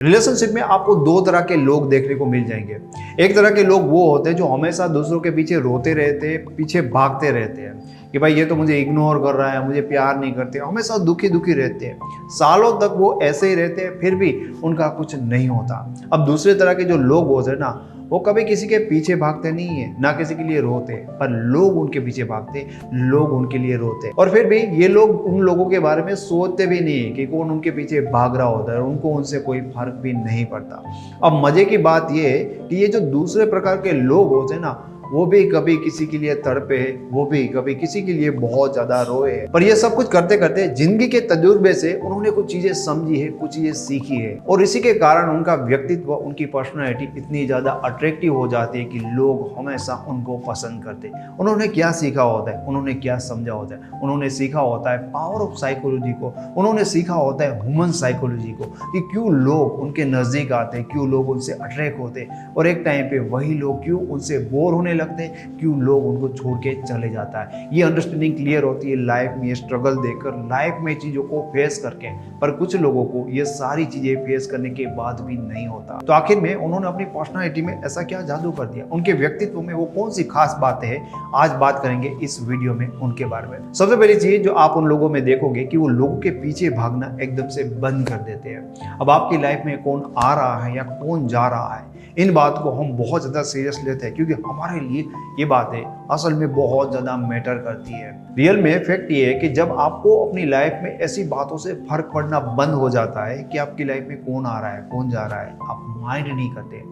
Relationship में आपको दो तरह के लोग देखने को मिल जाएंगे। एक तरह के लोग वो होते हैं जो हमेशा दूसरों के पीछे रोते रहते हैं, पीछे भागते रहते हैं कि भाई ये तो मुझे इग्नोर कर रहा है, मुझे प्यार नहीं करते, हमेशा दुखी दुखी रहते हैं। सालों तक वो ऐसे ही रहते हैं, फिर भी उनका कुछ नहीं होता। अब दूसरे तरह के जो लोग होते हैं ना, वो कभी किसी के पीछे भागते नहीं है, ना किसी के लिए रोते, पर लोग उनके पीछे भागते, लोग उनके लिए रोते, और फिर भी ये लोग उन लोगों के बारे में सोचते भी नहीं है कि कौन उनके पीछे भाग रहा होता है, उनको उनसे कोई फर्क भी नहीं पड़ता। अब मजे की बात ये है कि ये जो दूसरे प्रकार के लोग होते हैं ना, वो भी कभी किसी के लिए तड़पे, वो भी कभी किसी के लिए बहुत ज्यादा रोए, पर ये सब कुछ करते करते जिंदगी के तजुर्बे से उन्होंने कुछ चीजें समझी है, कुछ चीजें सीखी है, और इसी के कारण उनका व्यक्तित्व, उनकी पर्सनैलिटी इतनी ज्यादा अट्रैक्टिव हो जाती है कि लोग हमेशा उनको पसंद करते। उन्होंने क्या सीखा होता है, उन्होंने क्या समझा होता है, उन्होंने सीखा होता है पावर ऑफ साइकोलॉजी को, उन्होंने सीखा होता है ह्यूमन साइकोलॉजी को, कि क्यों लोग उनके नजदीक आते, क्यों लोग उनसे अट्रैक्ट होते, और एक टाइम पे वही लोग क्यों उनसे बोर होने लगते, क्यों लोग उनको छोड़ के चले जाता है। ये अंडरस्टैंडिंग क्लियर होती है लाइफ में, स्ट्रगल देकर, लाइफ में चीजों को फेस करके। पर कुछ लोगों को ये सारी चीजें फेस करने के बाद भी नहीं होता। तो आखिर में उन्होंने अपनी पर्सनालिटी में ऐसा क्या जादू कर दिया, उनके व्यक्तित्व में वो कौन सी खास बातें हैं, आज बात करेंगे इस वीडियो में उनके बारे में। सबसे पहली चीज जो आप उन लोगों में देखोगे कि वो लोगों के पीछे भागना एकदम से बंद कर देते हैं। अब आपकी लाइफ में कौन आ रहा है या कौन जा रहा है, इन बात को हम बहुत ज़्यादा सीरियस लेते हैं, क्योंकि हमारे लिए ये बातें असल में बहुत ज़्यादा मैटर करती है। रियल में फैक्ट ये है कि जब आपको अपनी लाइफ में ऐसी बातों से फर्क पड़ना बंद हो जाता है कि आपकी लाइफ में कौन आ रहा है, कौन जा रहा है, आप माइंड नहीं करते,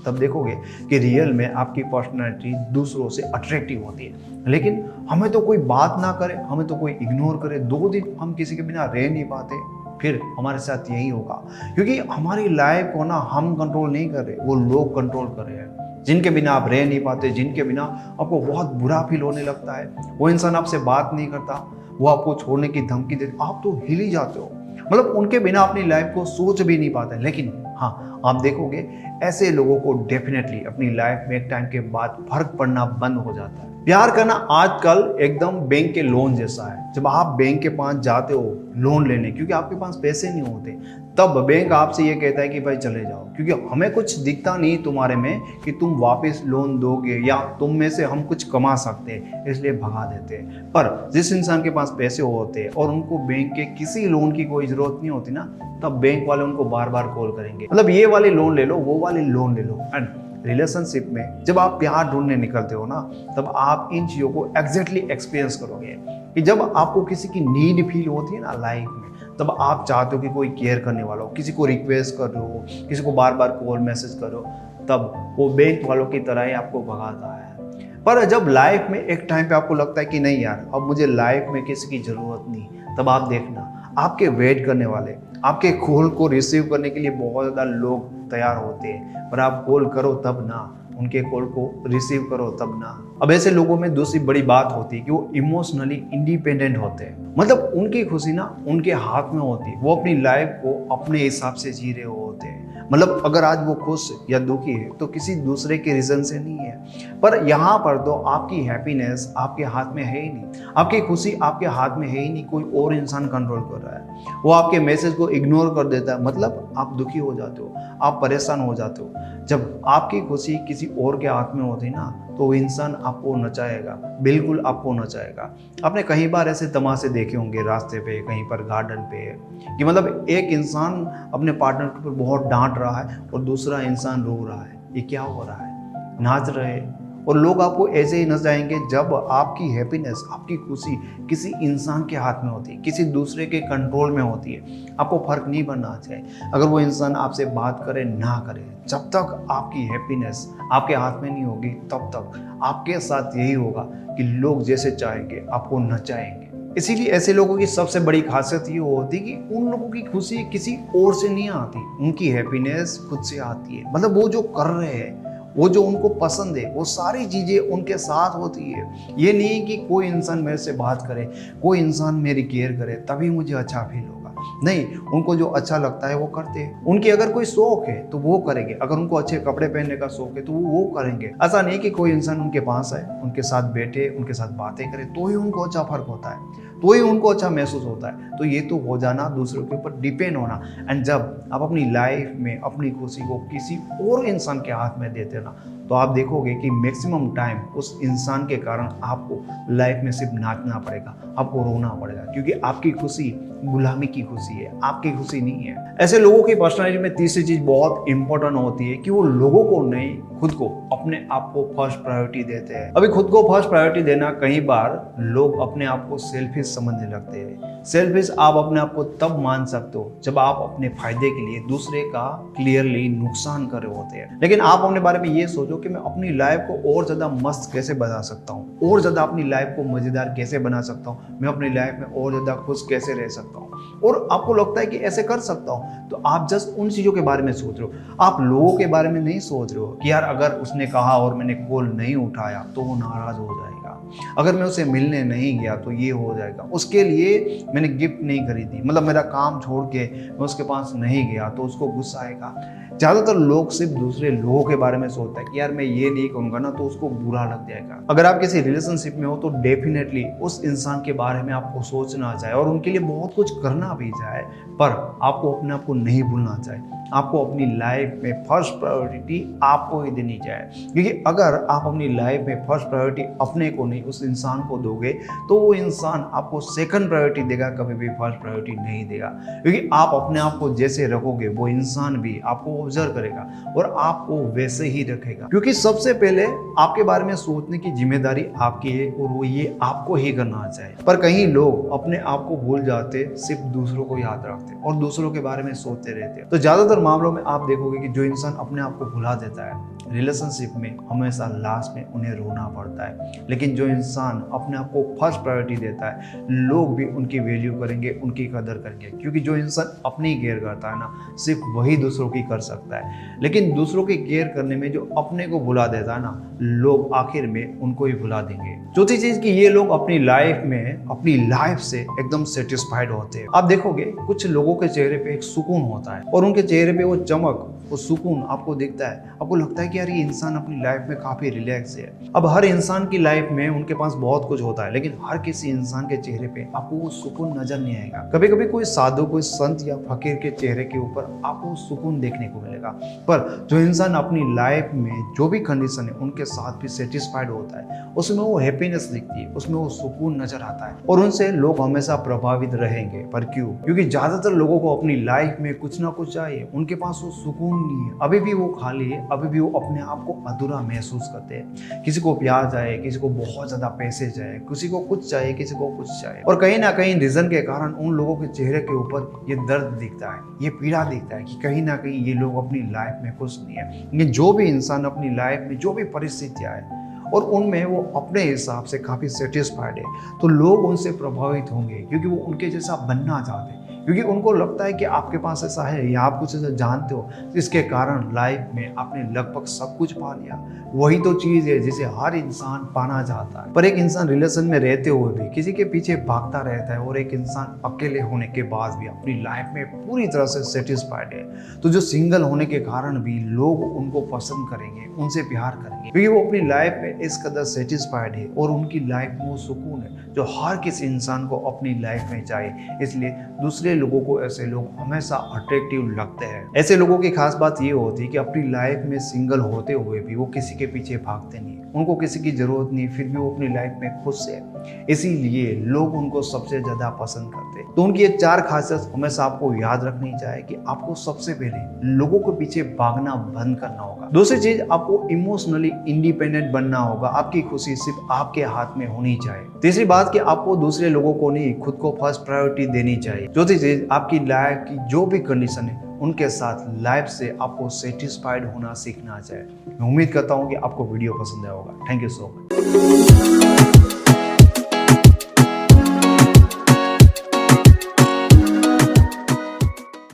तब देखोगे कि रियल में आपकी पर्सनैलिटी दूसरों से अट्रैक्टिव होती है। लेकिन हमें तो कोई बात ना करे, हमें तो कोई इग्नोर करे, 2 दिन हम किसी के बिना रह नहीं पाते, फिर हमारे साथ यही होगा, क्योंकि हमारी लाइफ को ना हम कंट्रोल नहीं कर रहे, वो लोग कंट्रोल कर रहे हैं। जिनके बिना आप रह नहीं पाते, जिनके बिना आपको बहुत बुरा फील होने लगता है, वो इंसान आपसे बात नहीं करता, वो आपको छोड़ने की धमकी देते, आप तो हिल ही जाते हो। मतलब उनके बिना अपनी लाइफ को सोच भी नहीं पाते। लेकिन हाँ, आप देखोगे ऐसे लोगों को डेफिनेटली अपनी लाइफ में एक टाइम के बाद फर्क पड़ना बंद हो जाता है। प्यार करना आजकल एकदम बैंक के लोन जैसा है। जब आप बैंक के पास जाते हो लोन लेने, क्योंकि आपके पास पैसे नहीं होते, तब बैंक आपसे ये कहता है कि भाई चले जाओ, क्योंकि हमें कुछ दिखता नहीं तुम्हारे में कि तुम वापस लोन दोगे या तुम में से हम कुछ कमा सकते हैं, इसलिए भगा देते हैं। पर जिस इंसान के पास पैसे होते हैं और उनको बैंक के किसी लोन की कोई जरूरत नहीं होती ना, तब बैंक वाले उनको बार बार कॉल करेंगे, मतलब ये वाले लोन ले लो, वो वाले लोन ले लो। एंड रिलेशनशिप में जब आप प्यार ढूंढने निकलते हो ना, तब आप इन चीज़ों को एग्जैक्टली एक्सपीरियंस करोगे कि जब आपको किसी की नीड फील होती है ना लाइफ में, तब आप चाहते हो कि कोई केयर करने वाला हो, किसी को रिक्वेस्ट कर रहे हो, किसी को बार बार कॉल मैसेज करो, तब वो बैंक वालों की तरह ही आपको भगाता है। पर जब लाइफ में एक टाइम पे आपको लगता है कि नहीं यार, अब मुझे लाइफ में किसी की ज़रूरत नहीं, तब आप देखना आपके वेट करने वाले, आपके कॉल को रिसीव करने के लिए बहुत ज़्यादा लोग तैयार होते हैं, पर आप कॉल करो तब ना, उनके कॉल को रिसीव करो तब ना। अब ऐसे लोगों में दूसरी बड़ी बात होती है कि वो इमोशनली इंडिपेंडेंट होते हैं, मतलब उनकी खुशी ना उनके हाथ में होती है, वो अपनी लाइफ को अपने हिसाब से जी रहे होते हैं। मतलब अगर आज वो खुश या दुखी है तो किसी दूसरे के रीजन से नहीं है। पर यहाँ पर तो आपकी हैप्पीनेस आपके हाथ में है ही नहीं, आपकी खुशी आपके हाथ में है ही नहीं, कोई और इंसान कंट्रोल कर रहा है। वो आपके मैसेज को इग्नोर कर देता है, मतलब आप दुखी हो जाते हो, आप परेशान हो जाते हो। जब आपकी खुशी किसी और के हाथ में होती ना, तो वो इंसान आपको नचाएगा, बिल्कुल आपको नचाएगा। आपने कई बार ऐसे तमाशे देखे होंगे रास्ते पे, कहीं पर गार्डन पे, कि मतलब एक इंसान अपने पार्टनर के ऊपर बहुत डांट रहा है और दूसरा इंसान रो रहा है, ये क्या हो रहा है, नाच रहे हैं। और लोग आपको ऐसे ही नचाएंगे जब आपकी हैप्पीनेस, आपकी खुशी किसी इंसान के हाथ में होती है, किसी दूसरे के कंट्रोल में होती है। आपको फर्क नहीं पड़ना चाहिए अगर वो इंसान आपसे बात करे ना करे, जब तक आपकी हैप्पीनेस आपके हाथ में नहीं होगी, तब तक आपके साथ यही होगा कि लोग जैसे चाहेंगे आपको नचाएंगे। इसीलिए ऐसे लोगों की सबसे बड़ी खासियत ये होती है कि उन लोगों की खुशी किसी और से नहीं आती, उनकी हैप्पीनेस खुद से आती है। मतलब वो जो कर रहे हैं, वो जो उनको पसंद है, वो सारी चीज़ें उनके साथ होती है। ये नहीं कि कोई इंसान मेरे से बात करे, कोई इंसान मेरी केयर करे तभी मुझे अच्छा फील होगा, नहीं, उनको जो अच्छा लगता है वो करते हैं। उनकी अगर कोई शौक है तो वो करेंगे, अगर उनको अच्छे कपड़े पहनने का शौक है तो वो करेंगे। ऐसा नहीं कि कोई इंसान उनके पास आए, उनके साथ बैठे, उनके साथ बातें करे तो ही उनको अच्छा फर्क होता है। तो ही उनको अच्छा महसूस होता है। तो ये तो हो जाना दूसरों के ऊपर डिपेंड होना। एंड जब आप अपनी लाइफ में अपनी खुशी को किसी और इंसान के हाथ में देते ना, तो आप देखोगे कि मैक्सिमम टाइम उस इंसान के कारण आपको लाइफ में सिर्फ नाचना पड़ेगा, आपको रोना पड़ेगा, क्योंकि आपकी खुशी गुलामी की खुशी है, आपकी खुशी नहीं है। ऐसे लोगों की पर्सनालिटी में तीसरी चीज बहुत इंपॉर्टेंट होती है कि वो लोगों को नहीं, खुद को, अपने आप को फर्स्ट प्रायोरिटी देते हैं। अभी खुद को फर्स्ट प्रायोरिटी देना, कई बार लोग अपने आप को सेल्फिश समझने लगते हैं। सेल्फिश आप अपने आप को तब मान सकते हो जब आप अपने फायदे के लिए दूसरे का क्लियरली नुकसान कर रहे होते हैं। लेकिन आप अपने बारे में ये सोचो कि मैं अपनी लाइफ को और ज्यादा मस्त कैसे बना सकता हूँ, और ज्यादा अपनी लाइफ को मजेदार कैसे बना सकता हूँ, मैं अपनी लाइफ में और ज्यादा खुश कैसे रह सकता हूँ, और आपको लगता है कि ऐसे कर सकता हूँ, तो आप जस्ट उन चीजों के बारे में सोच रहे हो। आप लोगों के बारे में नहीं सोच रहे हो कि यार अगर उसने कहा और मैंने कॉल नहीं उठाया तो वो नाराज हो जाएगा, अगर मैं उसे मिलने नहीं गया तो ये हो जाएगा, उसके लिए मैंने गिफ्ट नहीं खरीदी, मतलब मेरा काम छोड़ के मैं उसके पास नहीं गया तो उसको गुस्सा आएगा। ज़्यादातर लोग सिर्फ दूसरे लोगों के बारे में सोचते हैं कि यार मैं ये नहीं करूँगा ना तो उसको बुरा लग जाएगा। अगर आप किसी रिलेशनशिप में हो तो डेफिनेटली उस इंसान के बारे में आपको सोचना चाहिए और उनके लिए बहुत कुछ करना भी चाहे, पर आपको अपने आप को नहीं भूलना चाहिए। आपको अपनी लाइफ में फर्स्ट प्रायोरिटी आपको ही देनी चाहिए, क्योंकि अगर आप अपनी लाइफ में फर्स्ट प्रायोरिटी अपने को नहीं उस इंसान को दोगे तो वो इंसान आपको सेकंड प्रायोरिटी देगा, कभी भी फर्स्ट प्रायोरिटी नहीं देगा। क्योंकि आप अपने आप को जैसे रखोगे वो इंसान भी आपको ऑब्जर्व करेगा और आपको वैसे ही रखेगा, क्योंकि सबसे पहले आपके बारे में सोचने की जिम्मेदारी आपकी है और वो ये आपको ही करना चाहिए। पर कहीं लोग अपने आप को भूल जाते, सिर्फ दूसरों को याद रखते और दूसरों के बारे में सोचते रहते। तो ज्यादातर मामलों में आप देखोगे कि जो इंसान अपने आप को भुला देता है रिलेशनशिप में, हमेशा लास्ट में उन्हें रोना पड़ता है। लेकिन जो इंसान अपने आप को फर्स्ट प्रायोरिटी देता है, लोग भी उनकी वैल्यू करेंगे, उनकी कदर करेंगे, क्योंकि जो इंसान अपनी केयर करता है ना, सिर्फ वही दूसरों की कर सकता है। लेकिन दूसरों की केयर करने में जो अपने को भुला देता है ना, लोग आखिर में उनको ही भुला देंगे। चौथी चीज कि ये लोग अपनी लाइफ में, अपनी लाइफ से एकदम सेटिस्फाइड होते हैं। आप देखोगे कुछ लोगों के चेहरे पे एक सुकून होता है और उनके चेहरे पे वो चमक, वो सुकून आपको दिखता है। आपको लगता है कि यार ये इंसान अपनी लाइफ में काफी रिलैक्स है। अब हर इंसान की लाइफ में उनके पास बहुत कुछ होता है, लेकिन हर किसी इंसान के चेहरे पे आपको वो सुकून नजर नहीं आएगा। कभी कभी कोई साधु, कोई संत या फकीर के चेहरे के ऊपर आपको सुकून देखने को मिलेगा, पर जो इंसान अपनी लाइफ में जो भी कंडीशन है उनके साथ भी सेटिस्फाइड होता है, उसमें वो हैप्पीनेस दिखती है, उसमें वो सुकून नजर आता है और उनसे लोग हमेशा प्रभावित रहेंगे। पर क्यों? क्योंकि ज्यादातर लोगों को अपनी लाइफ में कुछ ना कुछ चाहिए, उनके पास वो सुकून नहीं है, अभी भी वो खाली है, अभी भी वो अपने आप को अधूरा महसूस करते हैं। किसी को प्यार चाहिए, किसी को बहुत ज्यादा पैसे चाहिए, किसी को कुछ चाहिए, किसी को कुछ चाहिए, और कहीं ना कहीं रीजन के कारण उन लोगों के चेहरे के ऊपर ये दर्द दिखता है, ये पीड़ा दिखता है कि कहीं ना कहीं ये लोग अपनी लाइफ में खुश नहीं है। लेकिन जो भी इंसान अपनी लाइफ में जो भी परिस्थितियां है और उनमें वो अपने हिसाब से काफी सेटिस्फाइड है, तो लोग उनसे प्रभावित होंगे, क्योंकि वो उनके जैसा बनना चाहते हैं, क्योंकि उनको लगता है कि आपके पास ऐसा है या आप कुछ ऐसा जानते हो, इसके कारण लाइफ में आपने लगभग सब कुछ पा लिया। वही तो चीज़ है जिसे हर इंसान पाना चाहता है। पर एक इंसान रिलेशन में रहते हुए भी किसी के पीछे भागता रहता है और एक इंसान अकेले होने के बाद भी अपनी लाइफ में पूरी तरह से सेटिस्फाइड है, तो जो सिंगल होने के कारण भी लोग उनको पसंद करेंगे, उनसे प्यार करेंगे, क्योंकि वो अपनी लाइफ में इस कदर सेटिस्फाइड है और उनकी लाइफ में वो सुकून है जो हर किसी इंसान को अपनी लाइफ में चाहिए। इसलिए दूसरे लोगों को ऐसे लोग हमेशा अट्रैक्टिव लगते हैं। ऐसे लोगों की खास बात ये होती है कि अपनी लाइफ में सिंगल होते हुए भी वो किसी के पीछे भागते नहीं, उनको किसी की जरूरत नहीं, फिर भी वो अपनी लाइफ में खुश है, इसीलिए लोग उनको सबसे ज्यादा पसंद करते हैं। तो उनकी ये 4 खासियत हमेशा आपको याद रखनी चाहिए कि आपको सबसे पहले लोगों के पीछे भागना बंद करना होगा। दूसरी चीज, आपको इमोशनली इंडिपेंडेंट बनना होगा, आपकी खुशी सिर्फ आपके हाथ में होनी चाहिए। तीसरी बात कि आपको दूसरे लोगों को नहीं, खुद को फर्स्ट प्रायोरिटी देनी चाहिए। चौथी चीज, आपकी लाइफ की जो भी कंडीशन है उनके साथ लाइफ से आपको सेटिस्फाइड होना सीखना चाहिए। मैं उम्मीद करता हूँ कि आपको वीडियो पसंद आया होगा। Thank you so much.